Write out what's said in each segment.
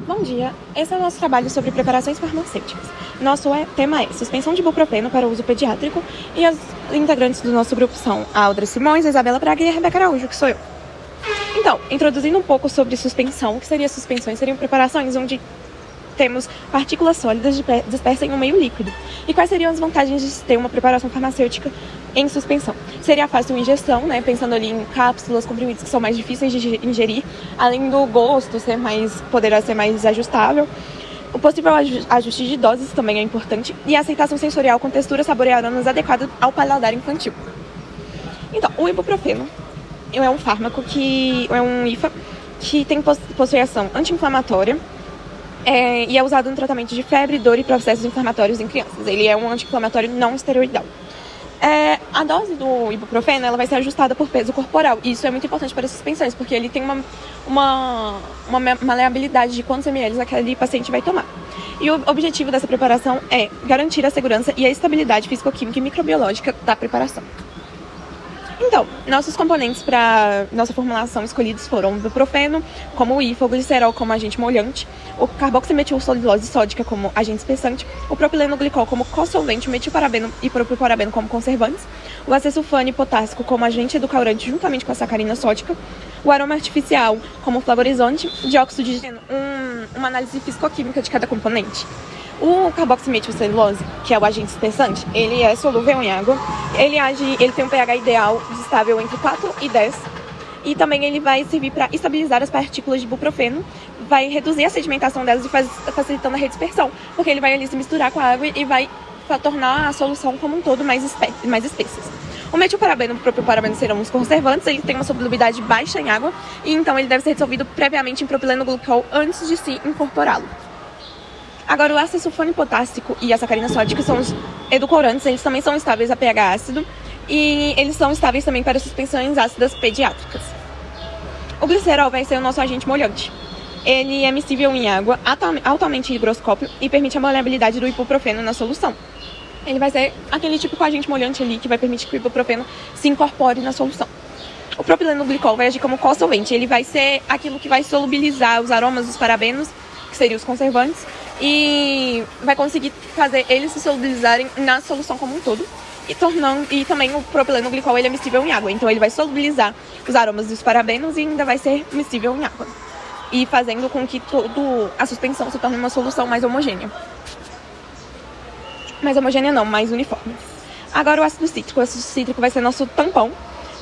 Bom dia, esse é o nosso trabalho sobre preparações farmacêuticas. Nosso tema é suspensão de ibuprofeno para uso pediátrico e as integrantes do nosso grupo são a Aldra Simões, a Isabela Braga e a Rebeca Araújo, que sou eu. Então, introduzindo um pouco sobre suspensão, o que seria suspensões? Seriam preparações onde temos partículas sólidas dispersas em um meio líquido. E quais seriam as vantagens de ter uma preparação farmacêutica em suspensão? Seria a fácil ingestão, né? Pensando ali em cápsulas, comprimidos que são mais difíceis de ingerir, além do gosto poderá ser mais ajustável. O possível ajuste de doses também é importante, e a aceitação sensorial com textura, sabor e aromas adequados ao paladar infantil. Então, o ibuprofeno é um fármaco é um IFA que possui ação anti-inflamatória, e é usado no tratamento de febre, dor e processos inflamatórios em crianças. Ele é um anti-inflamatório não esteroidal. A dose do ibuprofeno ela vai ser ajustada por peso corporal. E isso é muito importante para as suspensões, porque ele tem uma maleabilidade de quantos ml aquele paciente vai tomar. E o objetivo dessa preparação é garantir a segurança e a estabilidade físico-química e microbiológica da preparação. Então, nossos componentes para nossa formulação escolhidos foram o ibuprofeno, como o IFA, o glicerol como agente molhante, o carboximetilcelulose sódica como agente espessante, o propilenoglicol como co-solvente, o metilparabeno e propilparabeno como conservantes, o acesulfame potássico como agente edulcorante juntamente com a sacarina sódica, o aroma artificial como flavorizante, dióxido de hidrogênio, uma análise físico-química de cada componente. O carboximetilcelulose, que é o agente espessante, ele é solúvel em água, ele tem um pH ideal estável entre 4 e 10, e também ele vai servir para estabilizar as partículas de ibuprofeno, vai reduzir a sedimentação delas e facilitando a redispersão, porque ele vai ali se misturar com a água e vai tornar a solução como um todo mais espessas. O metilparabeno e o propilparabeno serão os conservantes, ele tem uma solubilidade baixa em água, e então ele deve ser dissolvido previamente em propilenoglicol antes de se incorporá-lo. Agora, o acesulfame potássico e a sacarina sódica são os edulcorantes, eles também são estáveis a pH ácido e eles são estáveis também para suspensões ácidas pediátricas. O glicerol vai ser o nosso agente molhante. Ele é miscível em água, altamente higroscópio e permite a maleabilidade do ibuprofeno na solução. Ele vai ser aquele típico agente molhante ali que vai permitir que o ibuprofeno se incorpore na solução. O propilenoglicol vai agir como co-solvente, ele vai ser aquilo que vai solubilizar os aromas dos parabenos, que seriam os conservantes, e vai conseguir fazer eles se solubilizarem na solução como um todo, e também o propilenoglicol ele é miscível em água, então ele vai solubilizar os aromas dos parabenos e ainda vai ser miscível em água, e fazendo com que toda a suspensão se torne uma solução mais homogênea. Mais homogênea não, mais uniforme. Agora o ácido cítrico vai ser nosso tampão,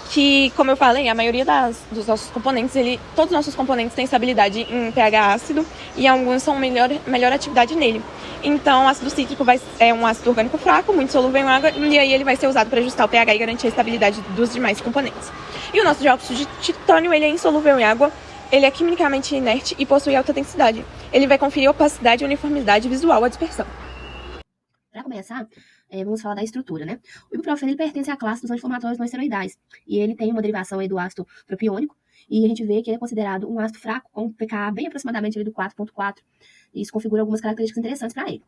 que, como eu falei, a maioria dos nossos componentes, todos os nossos componentes têm estabilidade em pH ácido e alguns são melhor atividade nele. Então, o ácido cítrico é um ácido orgânico fraco, muito solúvel em água, e aí ele vai ser usado para ajustar o pH e garantir a estabilidade dos demais componentes. E o nosso dióxido de titânio, ele é insolúvel em água, ele é quimicamente inerte e possui alta densidade. Ele vai conferir opacidade e uniformidade visual à dispersão. Para começar, vamos falar da estrutura, né? O ibuprofeno ele pertence à classe dos anti-inflamatórios não esteroidais e ele tem uma derivação aí do ácido propiônico e a gente vê que ele é considerado um ácido fraco com pK bem aproximadamente ali do 4,4. Isso configura algumas características interessantes para ele.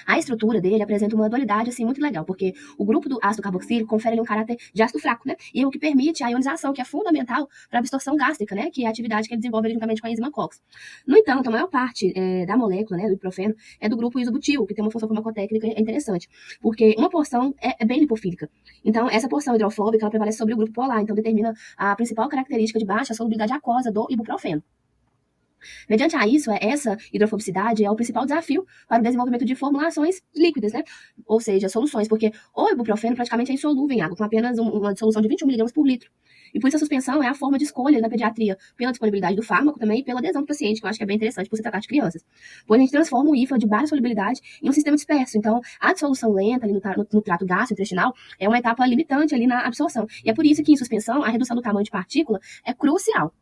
A estrutura dele apresenta uma dualidade assim muito legal, porque o grupo do ácido carboxílico confere ali um caráter de ácido fraco, né? E é o que permite a ionização, que é fundamental para a absorção gástrica, né? Que é a atividade que ele desenvolve ali juntamente com a enzima COX. No entanto, a maior parte da molécula, né, do ibuprofeno, é do grupo isobutil, que tem uma função farmacotécnica interessante, porque uma porção é bem lipofílica. Então, essa porção hidrofóbica ela prevalece sobre o grupo polar, então determina a principal característica de baixa solubilidade aquosa do ibuprofeno. Mediante a isso, essa hidrofobicidade é o principal desafio para o desenvolvimento de formulações líquidas, né? Ou seja, soluções, porque o ibuprofeno praticamente é insolúvel em água, com apenas uma dissolução de 21 mg por litro. E por isso a suspensão é a forma de escolha na pediatria, pela disponibilidade do fármaco também e pela adesão do paciente, que eu acho que é bem interessante por se tratar de crianças. Pois a gente transforma o IFA de baixa solubilidade em um sistema disperso. Então, a dissolução lenta ali no trato gastrointestinal é uma etapa limitante ali na absorção. E é por isso que em suspensão a redução do tamanho de partícula é crucial.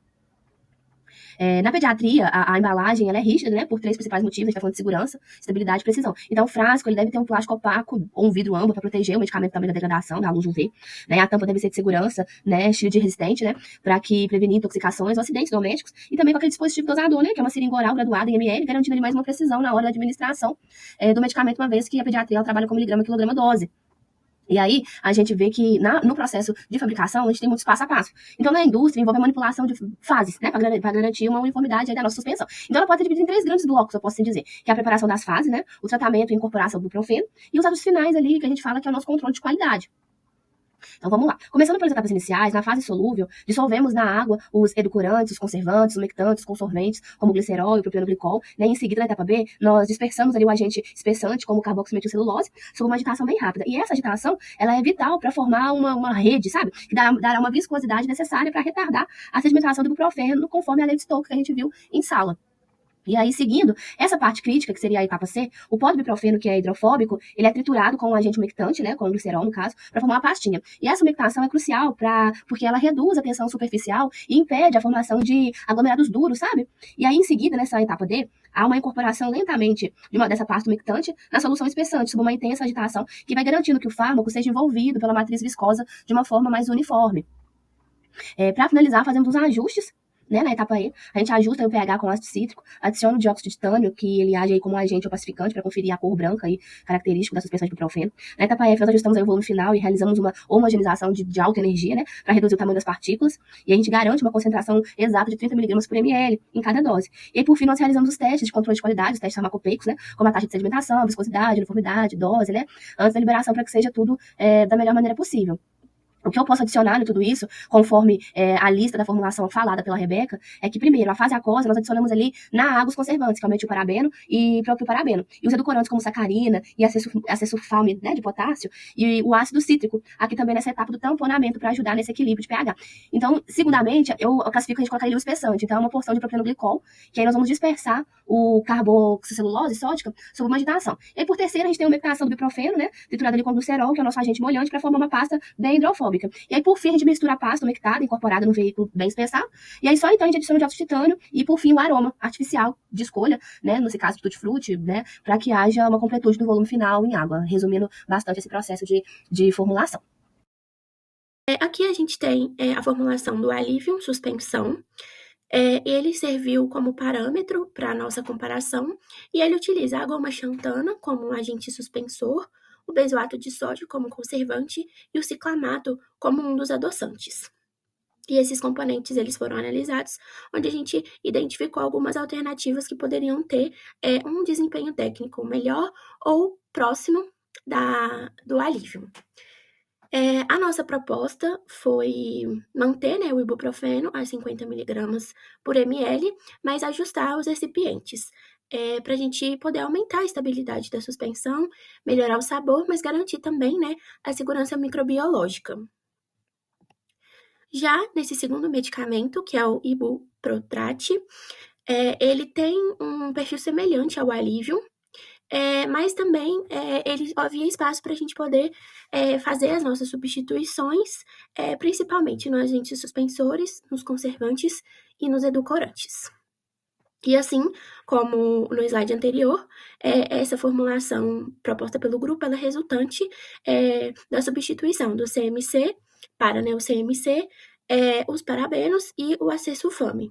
Na pediatria, a embalagem ela é rígida, né, por 3 principais motivos. A gente está falando de segurança, estabilidade e precisão. Então, o frasco ele deve ter um plástico opaco ou um vidro âmbar para proteger o medicamento também da degradação, da luz UV. Né? A tampa deve ser de segurança, né, shield resistente, né, para que prevenir intoxicações ou acidentes domésticos. E também com aquele dispositivo dosador, né, que é uma seringa oral graduada em ml, garantindo ali mais uma precisão na hora da administração do medicamento, uma vez que a pediatria ela trabalha com miligrama, quilograma, dose. E aí, a gente vê que no processo de fabricação, a gente tem muitos passo a passo. Então, na indústria, envolve a manipulação de fases, né, para garantir uma uniformidade aí da nossa suspensão. Então, ela pode ser dividida em 3 grandes blocos, eu posso assim dizer, que é a preparação das fases, né, o tratamento e incorporação do profeno, e os ajustes finais ali, que a gente fala que é o nosso controle de qualidade. Então vamos lá. Começando pelas etapas iniciais, na fase solúvel, dissolvemos na água os edulcorantes, os conservantes, os umectantes, os consolventes, como o glicerol e o propilenoglicol. Né? Em seguida, na etapa B, nós dispersamos ali o agente espessante, como o carboximetilcelulose, sob uma agitação bem rápida. E essa agitação, ela é vital para formar uma rede, sabe? Que dará uma viscosidade necessária para retardar a sedimentação do ibuprofeno, conforme a lei de Stokes que a gente viu em sala. E aí, seguindo essa parte crítica, que seria a etapa C, o pó do ibuprofeno, que é hidrofóbico, ele é triturado com um agente umectante, né, com o glicerol, no caso, para formar uma pastinha. E essa umectação é crucial porque ela reduz a tensão superficial e impede a formação de aglomerados duros, sabe? E aí, em seguida, nessa etapa D, há uma incorporação lentamente dessa pasta umectante na solução espessante, sob uma intensa agitação, que vai garantindo que o fármaco seja envolvido pela matriz viscosa de uma forma mais uniforme. Para finalizar, fazemos os ajustes, né, na etapa E, a gente ajusta o pH com ácido cítrico, adiciona o dióxido de titânio, que ele age aí como agente opacificante para conferir a cor branca aí, característico da suspensão de ibuprofeno. Na etapa F, nós ajustamos aí o volume final e realizamos uma homogeneização de alta energia, né, para reduzir o tamanho das partículas, e a gente garante uma concentração exata de 30 mg por ml em cada dose. E aí, por fim, nós realizamos os testes de controle de qualidade, os testes farmacopeicos, né, como a taxa de sedimentação, viscosidade, uniformidade, dose, né, antes da liberação, para que seja tudo da melhor maneira possível. O que eu posso adicionar em tudo isso, conforme a lista da formulação falada pela Rebeca, é que, primeiro, a fase aquosa, nós adicionamos ali na água os conservantes, que é o metilparabeno e propilparabeno. E os edulcorantes, como sacarina e acesulfame, né, de potássio, e o ácido cítrico, aqui também nessa etapa do tamponamento, para ajudar nesse equilíbrio de pH. Então, segundamente, eu classifico, a gente colocaria o espessante. Então, é uma porção de propilenoglicol, que aí nós vamos dispersar o carboxicelulose sódica sob uma agitação. E aí, por terceiro, a gente tem uma umectação do ibuprofeno, né, triturado ali com glicerol, que é o nosso agente molhante, para formar uma pasta bem hidrofóbica. E aí, por fim, a gente mistura a pasta umectada, incorporada no veículo bem espessado. E aí, só então, a gente adiciona o dióxido de titânio e, por fim, o aroma artificial de escolha, né? Nesse caso, tutti-frutti, né? Para que haja uma completude do volume final em água, resumindo bastante esse processo de formulação. Aqui a gente tem a formulação do Alivium suspensão. Ele serviu como parâmetro para a nossa comparação e ele utiliza a goma xantana como um agente suspensor, o benzoato de sódio como conservante e o ciclamato como um dos adoçantes. E esses componentes eles foram analisados, onde a gente identificou algumas alternativas que poderiam ter um desempenho técnico melhor ou próximo do Alivium. A nossa proposta foi manter, né, o ibuprofeno a 50 mg por ml, mas ajustar os recipientes, para a gente poder aumentar a estabilidade da suspensão, melhorar o sabor, mas garantir também, né, a segurança microbiológica. Já nesse segundo medicamento, que é o ibuprotrate, ele tem um perfil semelhante ao Alivium, mas também ele havia espaço para a gente poder fazer as nossas substituições, principalmente nos agentes suspensores, nos conservantes e nos edulcorantes. E assim como no slide anterior, essa formulação proposta pelo grupo ela é resultante da substituição do CMC para né, o CMC, os parabenos e o acesulfame.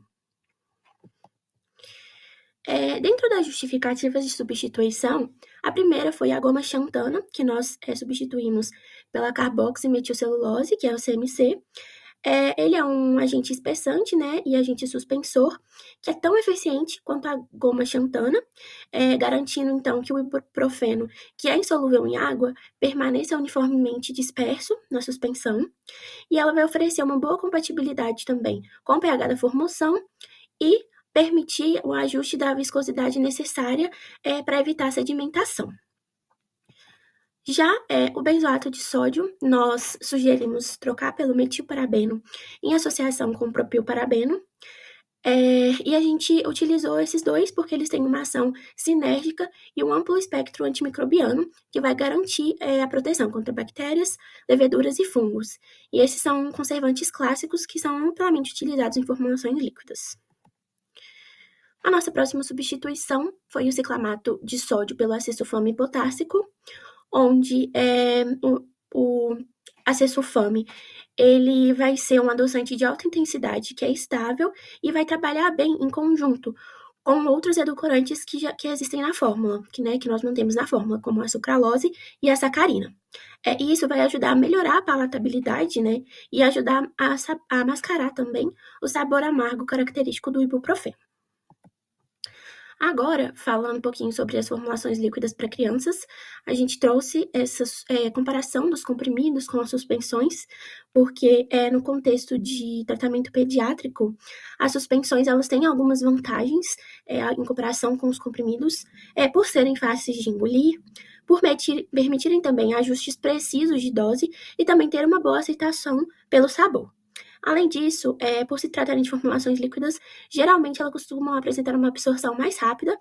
Dentro das justificativas de substituição, a primeira foi a goma xantana, que nós substituímos pela carboximetilcelulose, que é o CMC. Ele é um agente espessante, né, e agente suspensor, que é tão eficiente quanto a goma xantana, garantindo, então, que o ibuprofeno, que é insolúvel em água, permaneça uniformemente disperso na suspensão, e ela vai oferecer uma boa compatibilidade também com o pH da formulação e permitir o ajuste da viscosidade necessária para evitar a sedimentação. Já o benzoato de sódio, nós sugerimos trocar pelo metilparabeno em associação com o propilparabeno, e a gente utilizou esses dois porque eles têm uma ação sinérgica e um amplo espectro antimicrobiano que vai garantir a proteção contra bactérias, leveduras e fungos. E esses são conservantes clássicos que são amplamente utilizados em formulações líquidas. A nossa próxima substituição foi o ciclamato de sódio pelo acesulfame potássico, onde o acesulfame ele vai ser um adoçante de alta intensidade que é estável e vai trabalhar bem em conjunto com outros edulcorantes que existem na fórmula, que nós mantemos na fórmula, como a sucralose e a sacarina. E isso vai ajudar a melhorar a palatabilidade, né? E ajudar a mascarar também o sabor amargo característico do ibuprofeno. Agora, falando um pouquinho sobre as formulações líquidas para crianças, a gente trouxe essa comparação dos comprimidos com as suspensões, porque no contexto de tratamento pediátrico, as suspensões elas têm algumas vantagens em comparação com os comprimidos, por serem fáceis de engolir, por permitirem também ajustes precisos de dose e também ter uma boa aceitação pelo sabor. Além disso, por se tratarem de formulações líquidas, geralmente elas costumam apresentar uma absorção mais rápida,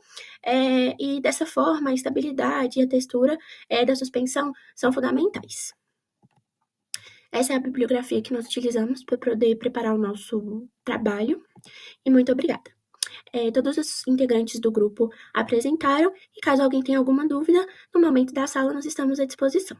e dessa forma a estabilidade e a textura da suspensão são fundamentais. Essa é a bibliografia que nós utilizamos para poder preparar o nosso trabalho, e muito obrigada. Todos os integrantes do grupo apresentaram, e caso alguém tenha alguma dúvida, no momento da sala nós estamos à disposição.